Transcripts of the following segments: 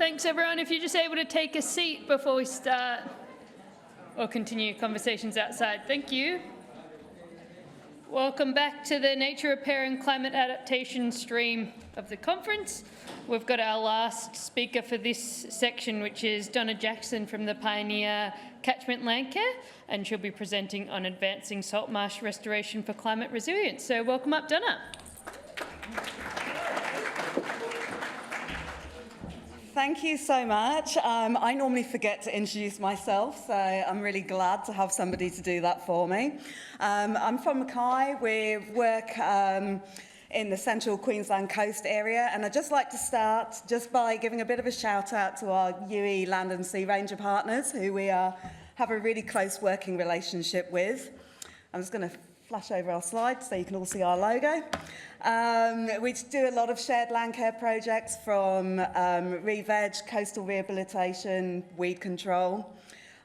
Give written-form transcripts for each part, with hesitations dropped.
Thanks, everyone. If you're just able to take a seat before we start or continue conversations outside. Thank you. Welcome back to the Nature Repair and Climate Adaptation stream of the conference. We've got our last speaker for this section, which is Donna Jackson from the pioneer Catchment Landcare, and she'll be presenting on advancing saltmarsh restoration for climate resilience. So welcome up, Donna. Thank you so much. I normally forget to introduce myself, so I'm really glad to have somebody to do that for me. I'm from Mackay. We work in the central Queensland coast area, and I'd just like to start just by giving a bit of a shout out to our UE Land and Sea Ranger partners, who we have a really close working relationship with. I'm just going to flash over our slides so you can all see our logo. We do a lot of shared land care projects, from re-veg, coastal rehabilitation, weed control.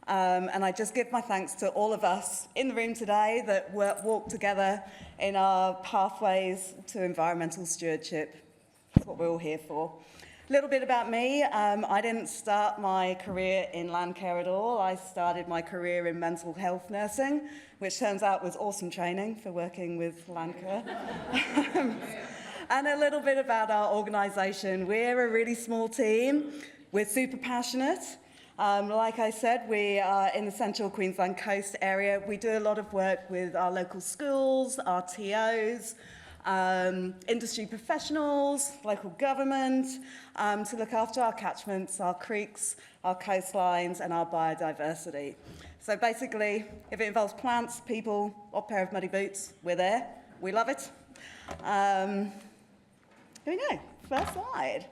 And I just give my thanks to all of us in the room today that walk together in our pathways to environmental stewardship. That's what we're all here for. A little bit about me. I didn't start my career in land care at all. I started my career in mental health nursing, which turns out was awesome training for working with Landcare. And a little bit about our organisation. We're a really small team. We're super passionate. Like I said, we are in the central Queensland coast area. We do a lot of work with our local schools, our TOs, industry professionals, local government, to look after our catchments, our creeks, our coastlines, and our biodiversity. So basically, if it involves plants, people, or a pair of muddy boots, we're there. We love it. Here we go. First slide.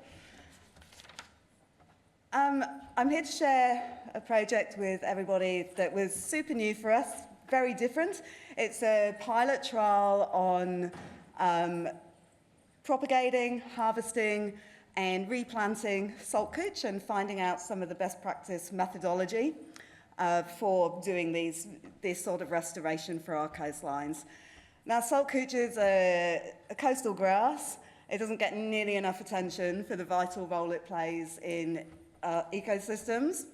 I'm here to share a project with everybody that was super new for us, very different. It's a pilot trial on propagating, harvesting, and replanting salt cooch, and finding out some of the best practice methodology for doing this sort of restoration for our coastlines. Now, salt cooch is a coastal grass. It doesn't get nearly enough attention for the vital role it plays in ecosystems.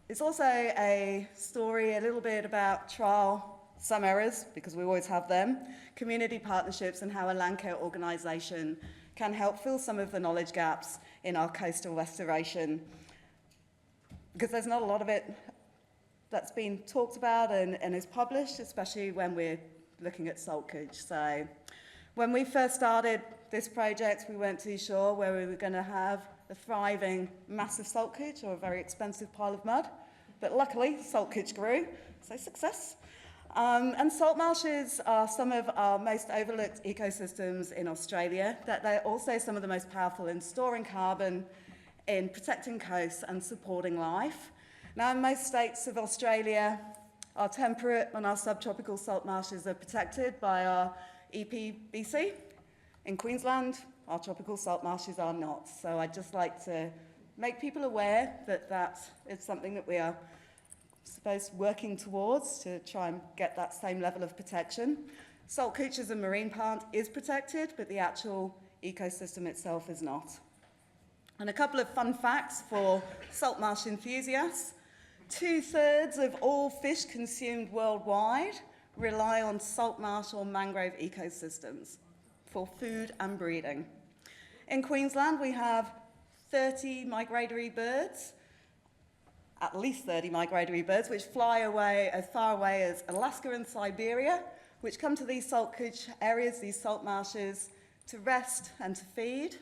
It's also a story a little bit about trial, some errors, because we always have them, community partnerships, and how a landcare organisation can help fill some of the knowledge gaps in our coastal restoration. Because there's not a lot of it that's been talked about and is published, especially when we're looking at salt cooch. So when we first started this project, we weren't too sure where we were going to have a thriving, massive salt cooch or a very expensive pile of mud. But luckily, salt cooch grew, so success. And salt marshes are some of our most overlooked ecosystems in Australia, that they're also some of the most powerful in storing carbon, in protecting coasts and supporting life. Now, in most states of Australia, our temperate and our subtropical salt marshes are protected by our EPBC. In Queensland, our tropical salt marshes are not. So I'd just like to make people aware that that is something that we are, I suppose, working towards to try and get that same level of protection. Salt cooch as a marine plant is protected, but the actual ecosystem itself is not. And a couple of fun facts for salt marsh enthusiasts. 2/3 of all fish consumed worldwide rely on salt marsh or mangrove ecosystems for food and breeding. In Queensland, we have 30 migratory birds, at least 30 migratory birds, which fly away as far away as Alaska and Siberia, which come to these salt cooch areas, these salt marshes, to rest and to feed.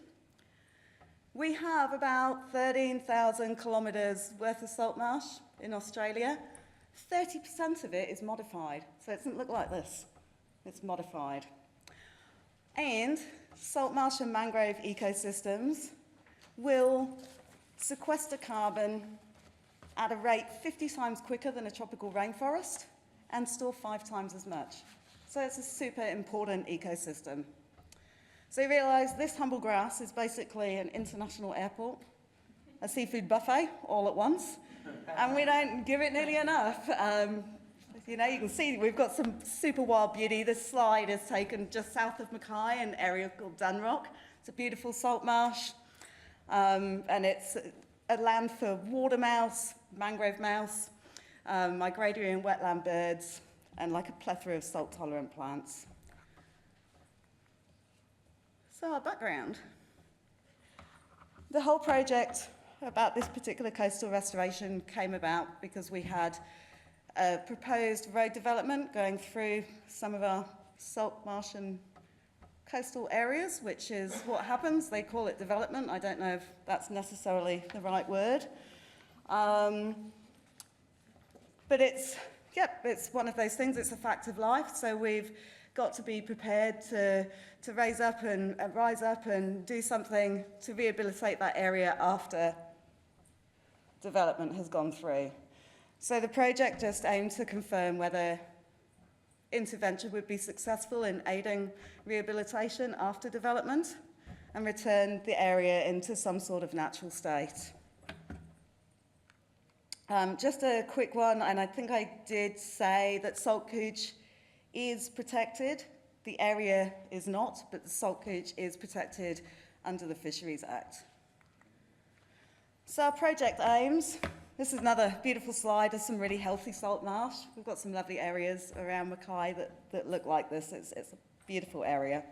We have about 13,000 kilometres worth of salt marsh in Australia. 30% of it is modified, so it doesn't look like this. It's modified. And salt marsh and mangrove ecosystems will sequester carbon at a rate 50 times quicker than a tropical rainforest and store 5 times as much. So it's a super important ecosystem. So you realise this humble grass is basically an international airport, a seafood buffet all at once, and we don't give it nearly enough. You know, you can see we've got some super wild beauty. This slide is taken just south of Mackay, an area called Dunrock. It's a beautiful salt marsh. And it's a land for water mouse, mangrove mouse, migratory and wetland birds, and like a plethora of salt-tolerant plants. So our background. The whole project about this particular coastal restoration came about because we had a proposed road development going through some of our Saltmarsh and coastal areas, which is what happens. They call it development. I don't know if that's necessarily the right word. But it's one of those things. It's a fact of life. So we've got to be prepared to rise up and do something to rehabilitate that area after development has gone through. So the project just aimed to confirm whether intervention would be successful in aiding rehabilitation after development and return the area into some sort of natural state. Just a quick one, and I think I did say that salt cooch is protected. The area is not, but the salt cooch is protected under the Fisheries Act. So our project aims, this is another beautiful slide of some really healthy salt marsh. We've got some lovely areas around Mackay that look like this. It's a beautiful area.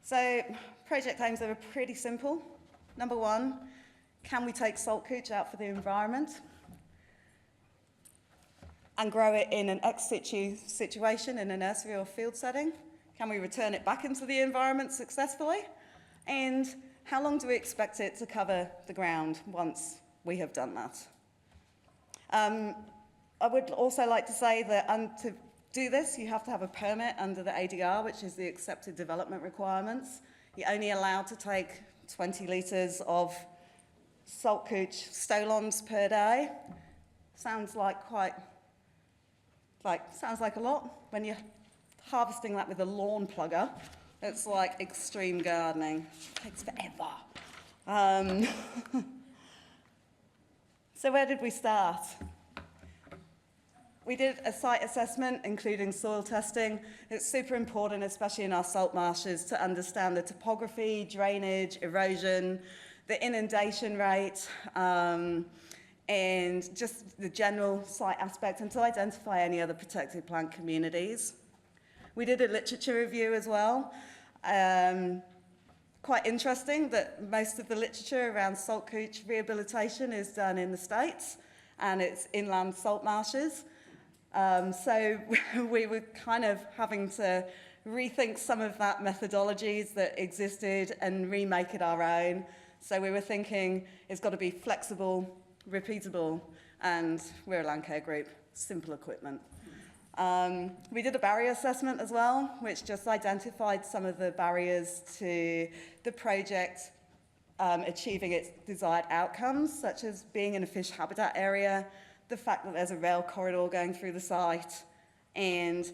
So project aims are pretty simple. Number one, can we take salt cooch out for the environment and grow it in an ex situ situation in a nursery or field setting? Can we return it back into the environment successfully? And how long do we expect it to cover the ground once we have done that? I would also like to say that to do this, you have to have a permit under the ADR, which is the accepted development requirements. You're only allowed to take 20 litres of salt cooch stolons per day. Sounds like a lot. When you're harvesting that with a lawn plugger, it's like extreme gardening. It takes forever. So where did we start? We did a site assessment, including soil testing. It's super important, especially in our salt marshes, to understand the topography, drainage, erosion, the inundation rate, and just the general site aspect, and to identify any other protected plant communities. We did a literature review as well. Quite interesting that most of the literature around salt cooch rehabilitation is done in the States, and it's inland salt marshes. So we were kind of having to rethink some of that methodologies that existed and remake it our own. So we were thinking it's got to be flexible, repeatable, and we're a Landcare group, simple equipment. We did a barrier assessment as well, which just identified some of the barriers to the project achieving its desired outcomes, such as being in a fish habitat area, the fact that there's a rail corridor going through the site, and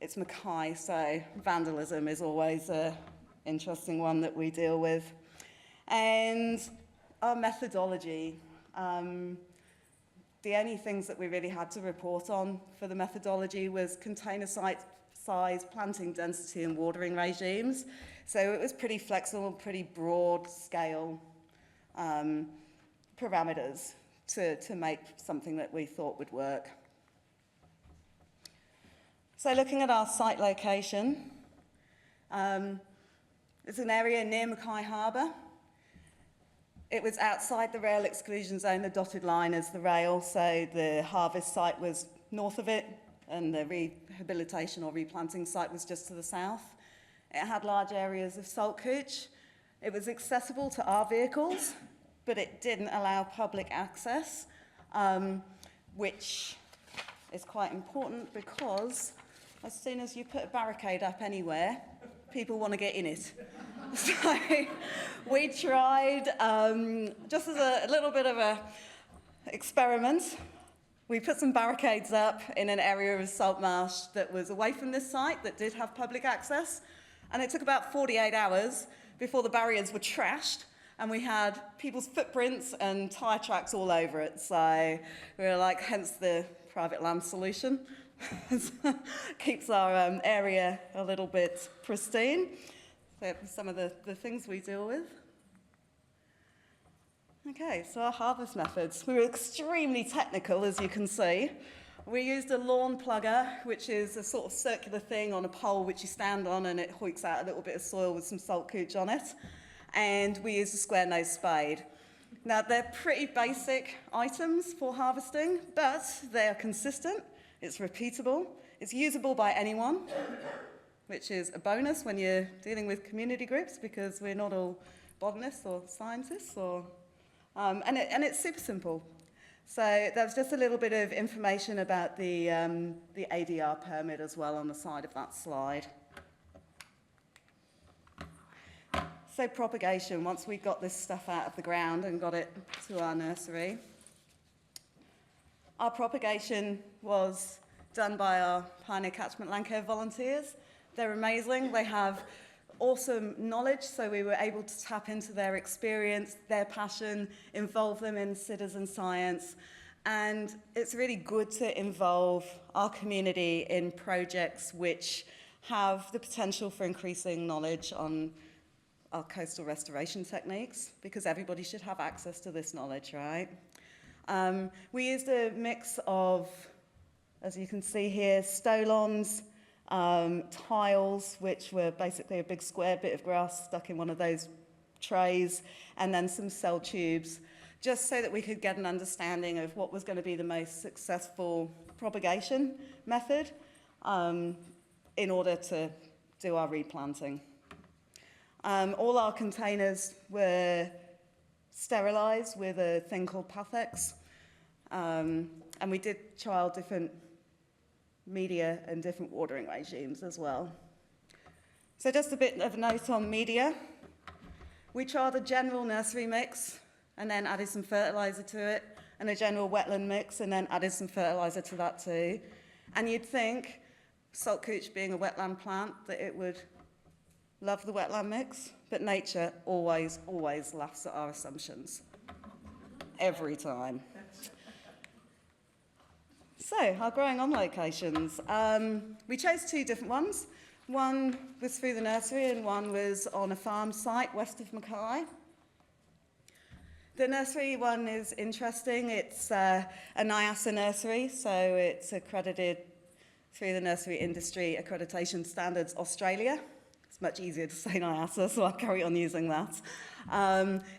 it's Mackay, so vandalism is always an interesting one that we deal with. And our methodology, the only things that we really had to report on for the methodology was container site size, planting density, and watering regimes. So it was pretty flexible, pretty broad scale parameters to make something that we thought would work. So looking at our site location, it's an area near Mackay Harbour. It was outside the rail exclusion zone. The dotted line is the rail, so the harvest site was north of it, and the rehabilitation or replanting site was just to the south. It had large areas of salt cooch. It was accessible to our vehicles, but it didn't allow public access, which is quite important because as soon as you put a barricade up anywhere, people want to get in it. So we tried, just as a little bit of an experiment, we put some barricades up in an area of Saltmarsh that was away from this site that did have public access, and it took about 48 hours before the barriers were trashed, and we had people's footprints and tyre tracks all over it. So we were like, hence the private land solution. Keeps our area a little bit pristine. So some of the things we deal with. Okay, so our harvest methods. We were extremely technical, as you can see. We used a lawn plugger, which is a sort of circular thing on a pole which you stand on and it hoiks out a little bit of soil with some salt cooch on it. And we used a square-nosed spade. Now, they're pretty basic items for harvesting, but they are consistent, it's repeatable, it's usable by anyone, which is a bonus when you're dealing with community groups because we're not all botanists or scientists and it's super simple. So there's just a little bit of information about the ADR permit as well on the side of that slide. So propagation, once we got this stuff out of the ground and got it to our nursery, our propagation was done by our Pioneer Catchment Landcare volunteers. They're amazing. They have awesome knowledge, so we were able to tap into their experience, their passion, involve them in citizen science, and it's really good to involve our community in projects which have the potential for increasing knowledge on our coastal restoration techniques, because everybody should have access to this knowledge, right? We used a mix of, as you can see here, stolons, tiles, which were basically a big square bit of grass stuck in one of those trays, and then some cell tubes, just so that we could get an understanding of what was going to be the most successful propagation method in order to do our replanting. All our containers were sterilised with a thing called Pathex, and we did trial different media and different watering regimes as well. So just a bit of a note on media. We tried a general nursery mix and then added some fertiliser to it, and a general wetland mix and then added some fertiliser to that too. And you'd think, salt cooch being a wetland plant, that it would love the wetland mix, but nature always, always laughs at our assumptions. Every time. So, our growing on locations. We chose two different ones. One was through the nursery and one was on a farm site west of Mackay. The nursery one is interesting. It's a NIASA nursery, so it's accredited through the Nursery Industry Accreditation Standards Australia. It's much easier to say NIASA, so I'll carry on using that.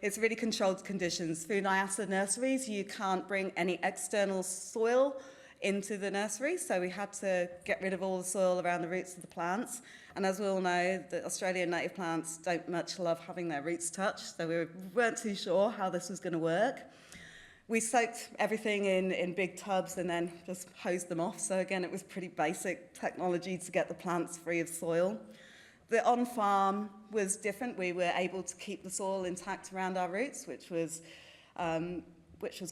It's really controlled conditions. Through NIASA nurseries, you can't bring any external soil into the nursery, so we had to get rid of all the soil around the roots of the plants. And as we all know, the Australian native plants don't much love having their roots touched, so we weren't too sure how this was going to work. We soaked everything in big tubs and then just hosed them off. So again, it was pretty basic technology to get the plants free of soil. The on-farm was different. We were able to keep the soil intact around our roots, which was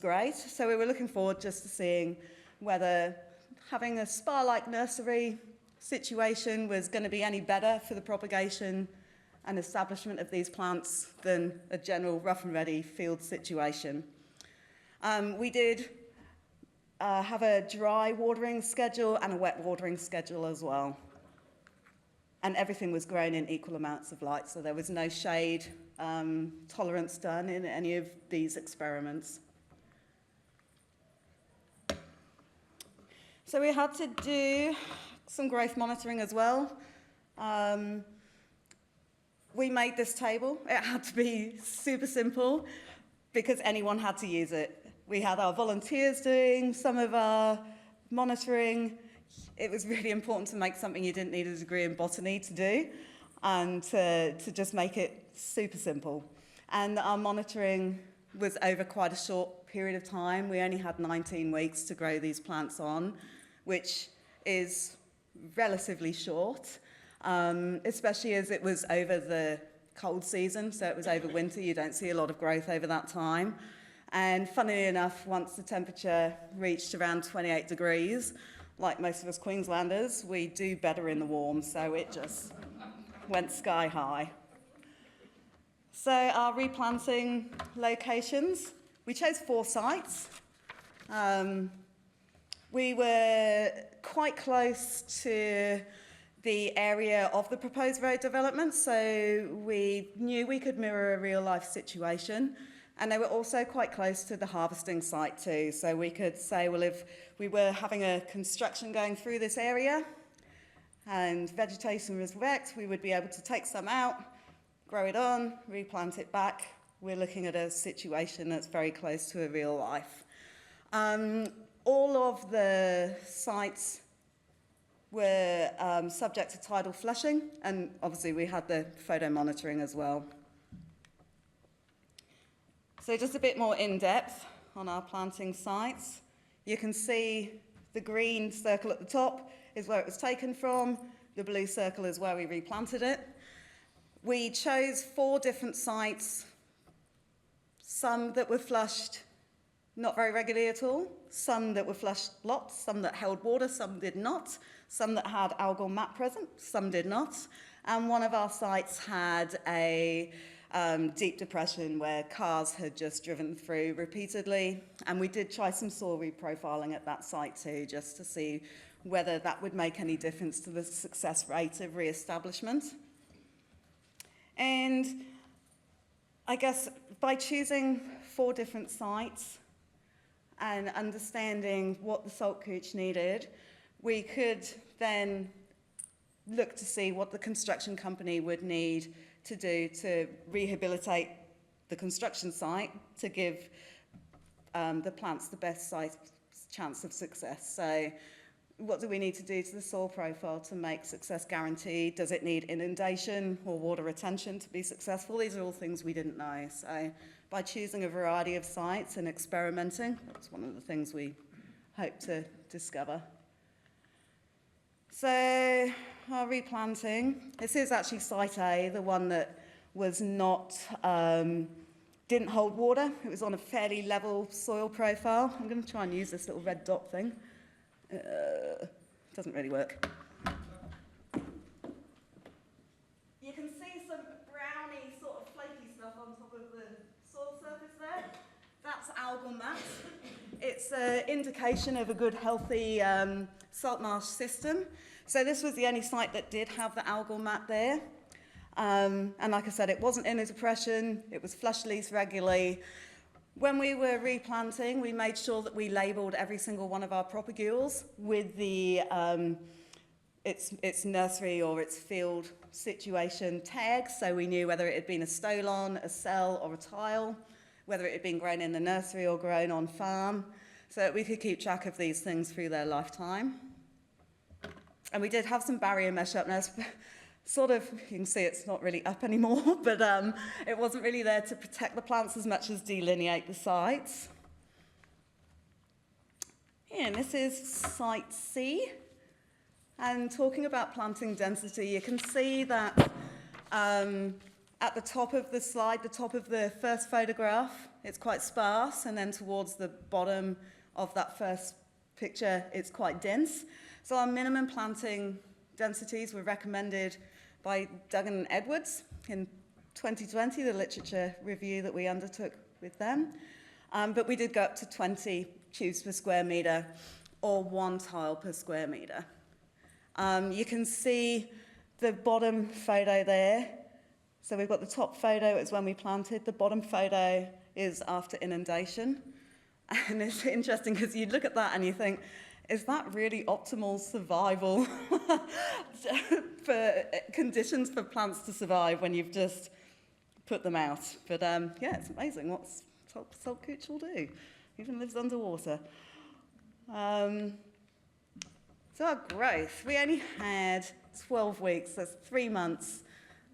great. So we were looking forward just to seeing whether having a spa-like nursery situation was going to be any better for the propagation and establishment of these plants than a general rough and ready field situation. We did have a dry watering schedule and a wet watering schedule as well. And everything was grown in equal amounts of light, so there was no shade tolerance done in any of these experiments. So we had to do some growth monitoring as well. We made this table. It had to be super simple because anyone had to use it. We had our volunteers doing some of our monitoring. It was really important to make something you didn't need a degree in botany to do and to just make it super simple. And our monitoring was over quite a short period of time. We only had 19 weeks to grow these plants on, which is relatively short, especially as it was over the cold season, so it was over winter. You don't see a lot of growth over that time. And funnily enough, once the temperature reached around 28 degrees, like most of us Queenslanders, we do better in the warm, so it just went sky high. So our replanting locations, we chose 4 sites. We were quite close to the area of the proposed road development, so we knew we could mirror a real-life situation. And they were also quite close to the harvesting site too. So we could say, well, if we were having a construction going through this area and vegetation was wrecked, we would be able to take some out, grow it on, replant it back. We're looking at a situation that's very close to a real life. All of the sites were subject to tidal flushing, and obviously we had the photo monitoring as well. So just a bit more in-depth on our planting sites. You can see the green circle at the top is where it was taken from. The blue circle is where we replanted it. We chose 4 different sites, some that were flushed not very regularly at all, some that were flushed lots, some that held water, some did not, some that had algal mat present, some did not. And one of our sites had a deep depression where cars had just driven through repeatedly. And we did try some soil reprofiling at that site too, just to see whether that would make any difference to the success rate of re-establishment. And I guess by choosing 4 different sites and understanding what the salt cooch needed, we could then look to see what the construction company would need to do to rehabilitate the construction site to give the plants the best chance of success. So what do we need to do to the soil profile to make success guaranteed? Does it need inundation or water retention to be successful? These are all things we didn't know. So by choosing a variety of sites and experimenting, that's one of the things we hope to discover. So our replanting, this is actually site A, the one that was not, didn't hold water. It was on a fairly level soil profile. I'm going to try and use this little red dot thing. Doesn't really work. You can see some browny sort of flaky stuff on top of the soil surface there. That's algal mat. It's an indication of a good healthy Saltmarsh system. So this was the only site that did have the algal mat there. And like I said, it wasn't in a depression. It was flush leaf regularly. When we were replanting, we made sure that we labelled every single one of our propagules with the its nursery or its field situation tag, so we knew whether it had been a stolon, a cell, or a tile, whether it had been grown in the nursery or grown on farm, so that we could keep track of these things through their lifetime. And we did have some barrier mesh up now. Sort of, you can see it's not really up anymore, but it wasn't really there to protect the plants as much as delineate the sites. And this is site C. And talking about planting density, you can see that at the top of the slide, the top of the first photograph, it's quite sparse, and then towards the bottom of that first picture, it's quite dense. So our minimum planting densities were recommended by Duggan and Edwards in 2020, the literature review that we undertook with them. But we did go up to 20 cubes per square metre or 1 tile per square metre. You can see the bottom photo there. So we've got the top photo is when we planted. The bottom photo is after inundation. And it's interesting because you look at that and you think, is that really optimal survival for conditions for plants to survive when you've just put them out? But yeah, it's amazing what salt cooch will do. Even lives underwater. So our growth, we only had 12 weeks, that's 3 months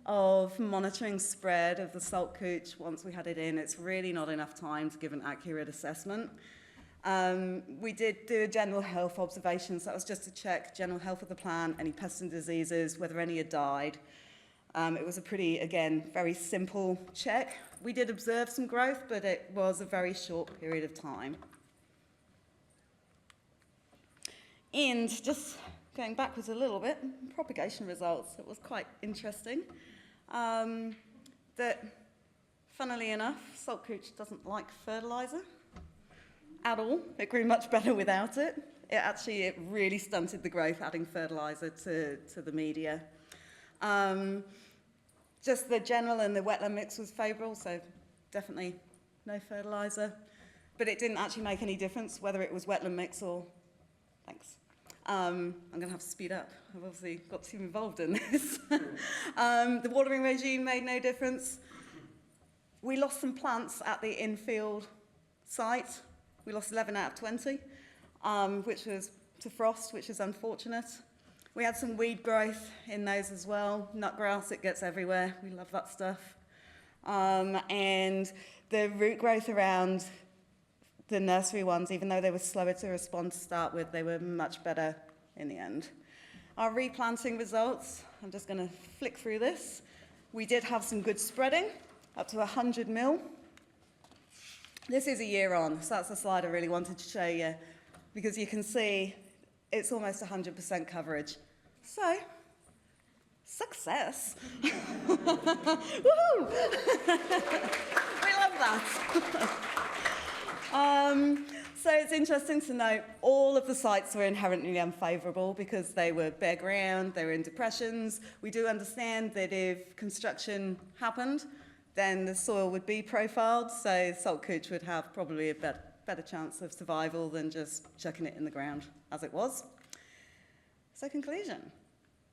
of monitoring spread of the salt cooch once we had it in. It's really not enough time to give an accurate assessment. We did do a general health observation, so that was just to check general health of the plant, any pests and diseases, whether any had died. It was a pretty, again, very simple check. We did observe some growth, but it was a very short period of time. And just going backwards a little bit, propagation results, it was quite interesting. That, funnily enough, salt cooch doesn't like fertiliser at all. It grew much better without it. It really stunted the growth adding fertiliser to the media. Just the general and the wetland mix was favourable, so definitely no fertiliser. But it didn't actually make any difference whether it was wetland mix or... Thanks. I'm going to have to speed up. I've obviously got too involved in this. The watering regime made no difference. We lost some plants at the infield site. We lost 11 out of 20, which was to frost, which is unfortunate. We had some weed growth in those as well. Nutgrass, it gets everywhere. We love that stuff. And the root growth around the nursery ones, even though they were slower to respond to start with, they were much better in the end. Our replanting results, I'm just going to flick through this. We did have some good spreading, up to 100 mil. This is a year on, so that's the slide I really wanted to show you, because you can see it's almost 100% coverage. So, success. Woohoo! We love that. So it's interesting to note all of the sites were inherently unfavourable because they were bare ground, they were in depressions. We do understand that if construction happened, then the soil would be profiled, so salt cooch would have probably a better chance of survival than just chucking it in the ground as it was. So conclusion.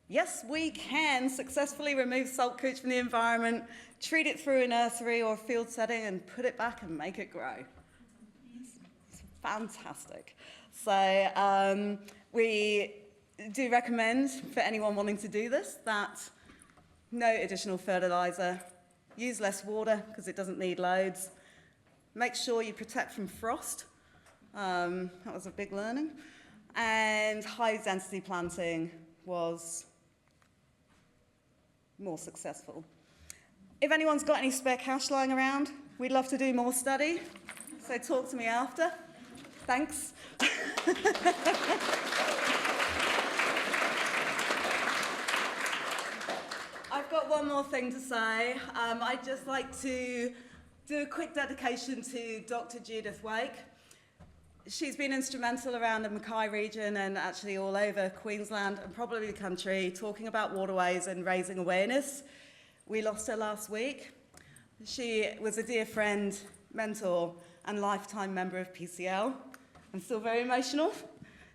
Yes, we can successfully remove salt cooch from the environment, treat it through a nursery or a field setting and put it back and make it grow. It's fantastic. So we do recommend for anyone wanting to do this that no additional fertiliser, use less water because it doesn't need loads, make sure you protect from frost. That was a big learning. And high density planting was more successful. If anyone's got any spare cash lying around, we'd love to do more study, so talk to me after. Thanks. I've got one more thing to say. I'd just like to do a quick dedication to Dr. Judith Wake. She's been instrumental around the Mackay region and actually all over Queensland and probably the country, talking about waterways and raising awareness. We lost her last week. She was a dear friend, mentor, and lifetime member of PCL. I'm still very emotional.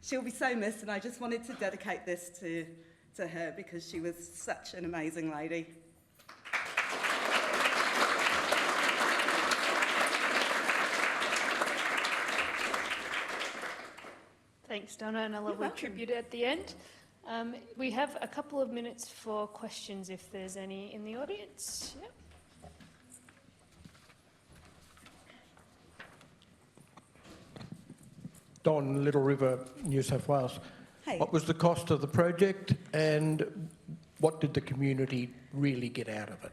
She'll be so missed, and I just wanted to dedicate this to her because she was such an amazing lady. Thanks, Donna, and a lovely tribute at the end. We have a couple of minutes for questions if there's any in the audience. Yep. Don, Little River, New South Wales. Hey. What was the cost of the project and what did the community really get out of it?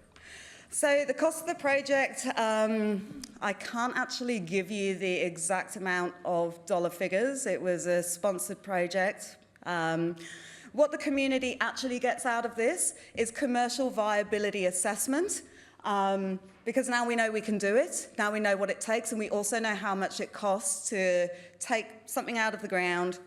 So the cost of the project, I can't actually give you the exact amount of dollar figures. It was a sponsored project. What the community actually gets out of this is commercial viability assessment, because now we know we can do it, now we know what it takes, and we also know how much it costs to take something out of the ground,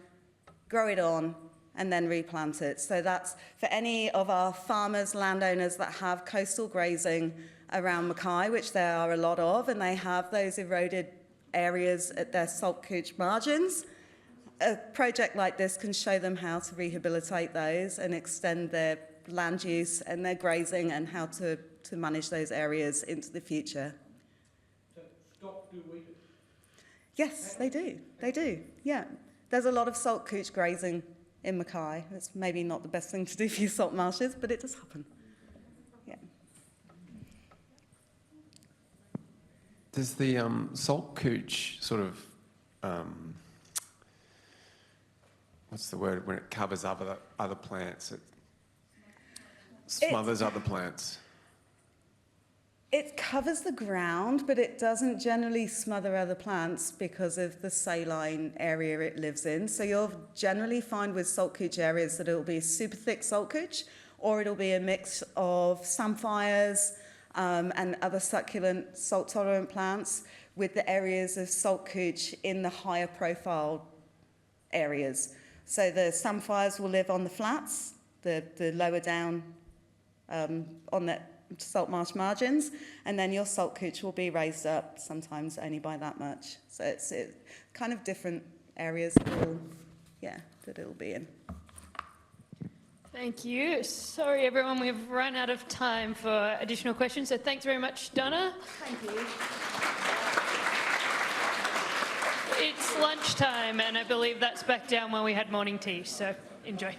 grow it on, and then replant it. So that's for any of our farmers, landowners that have coastal grazing around Mackay, which there are a lot of, and they have those eroded areas at their salt cooch margins. A project like this can show them how to rehabilitate those and extend their land use and their grazing and how to manage those areas into the future. So stock do we? Yes, they do. They do, yeah. There's a lot of salt cooch grazing in Mackay. It's maybe not the best thing to do for your salt marshes, but it does happen. Yeah. Does the salt cooch sort of, what's the word, when it covers other plants, it smothers other plants? It covers the ground, but it doesn't generally smother other plants because of the saline area it lives in. So you'll generally find with salt cooch areas that it'll be super thick salt cooch, or it'll be a mix of samphires and other succulent salt-tolerant plants with the areas of salt cooch in the higher profile areas. So the samphires will live on the flats, the lower down on the Saltmarsh margins, and then your salt cooch will be raised up, sometimes only by that much. So it's kind of different areas that it'll be in. Thank you. Sorry, everyone, we've run out of time for additional questions, so thanks very much, Donna. Thank you. It's lunchtime, and I believe that's back down when we had morning tea, so enjoy.